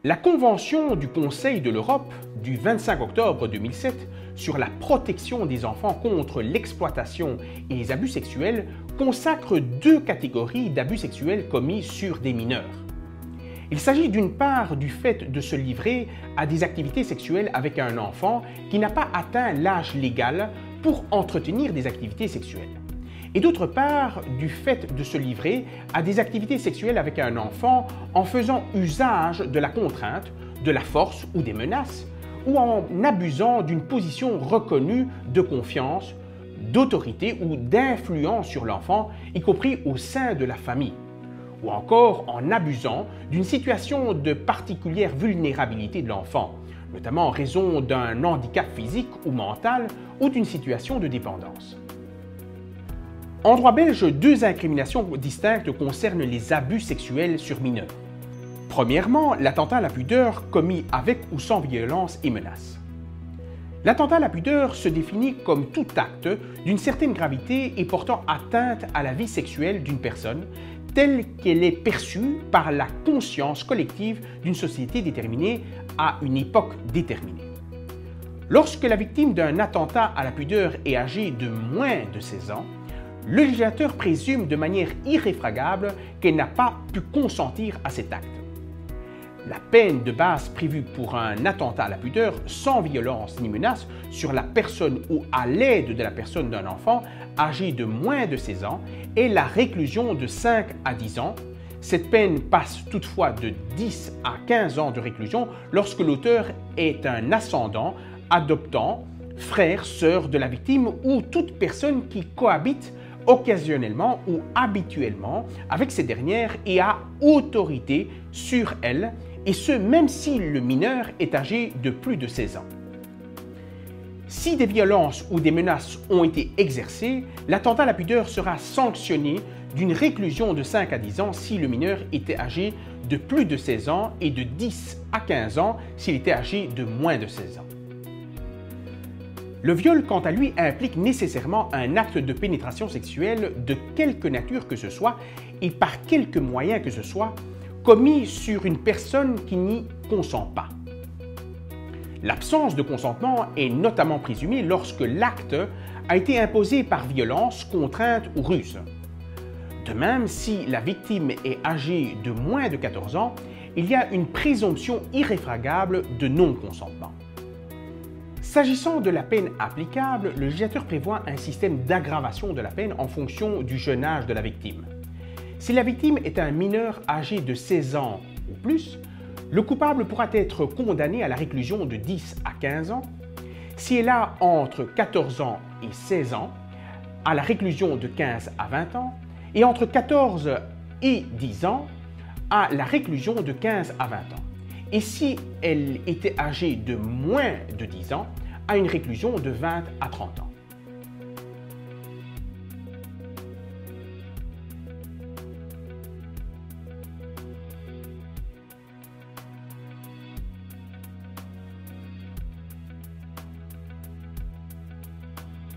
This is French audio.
La Convention du Conseil de l'Europe du 25 octobre 2007 sur la protection des enfants contre l'exploitation et les abus sexuels consacre deux catégories d'abus sexuels commis sur des mineurs. Il s'agit d'une part du fait de se livrer à des activités sexuelles avec un enfant qui n'a pas atteint l'âge légal pour entretenir des activités sexuelles. Et d'autre part du fait de se livrer à des activités sexuelles avec un enfant en faisant usage de la contrainte, de la force ou des menaces, ou en abusant d'une position reconnue de confiance, d'autorité ou d'influence sur l'enfant, y compris au sein de la famille, ou encore en abusant d'une situation de particulière vulnérabilité de l'enfant, notamment en raison d'un handicap physique ou mental ou d'une situation de dépendance. En droit belge, deux incriminations distinctes concernent les abus sexuels sur mineurs. Premièrement, l'attentat à la pudeur commis avec ou sans violence et menace. L'attentat à la pudeur se définit comme tout acte d'une certaine gravité et portant atteinte à la vie sexuelle d'une personne telle qu'elle est perçue par la conscience collective d'une société déterminée à une époque déterminée. Lorsque la victime d'un attentat à la pudeur est âgée de moins de 16 ans, le législateur présume de manière irréfragable qu'elle n'a pas pu consentir à cet acte. La peine de base prévue pour un attentat à la pudeur sans violence ni menace sur la personne ou à l'aide de la personne d'un enfant âgé de moins de 16 ans est la réclusion de 5 à 10 ans. Cette peine passe toutefois de 10 à 15 ans de réclusion lorsque l'auteur est un ascendant, adoptant, frère, sœur de la victime ou toute personne qui cohabite occasionnellement ou habituellement avec ces dernières et a autorité sur elles, et ce même si le mineur est âgé de plus de 16 ans. Si des violences ou des menaces ont été exercées, l'attentat à la pudeur sera sanctionné d'une réclusion de 5 à 10 ans si le mineur était âgé de plus de 16 ans et de 10 à 15 ans s'il était âgé de moins de 16 ans. Le viol, quant à lui, implique nécessairement un acte de pénétration sexuelle de quelque nature que ce soit et par quelque moyen que ce soit, commis sur une personne qui n'y consent pas. L'absence de consentement est notamment présumée lorsque l'acte a été imposé par violence, contrainte ou ruse. De même, si la victime est âgée de moins de 14 ans, il y a une présomption irréfragable de non-consentement. S'agissant de la peine applicable, le législateur prévoit un système d'aggravation de la peine en fonction du jeune âge de la victime. Si la victime est un mineur âgé de 16 ans ou plus, le coupable pourra être condamné à la réclusion de 10 à 15 ans. Si elle a entre 14 ans et 16 ans, à la réclusion de 15 à 20 ans, et entre 14 et 10 ans, à la réclusion de 15 à 20 ans. Et si elle était âgée de moins de 10 ans, à une réclusion de 20 à 30 ans.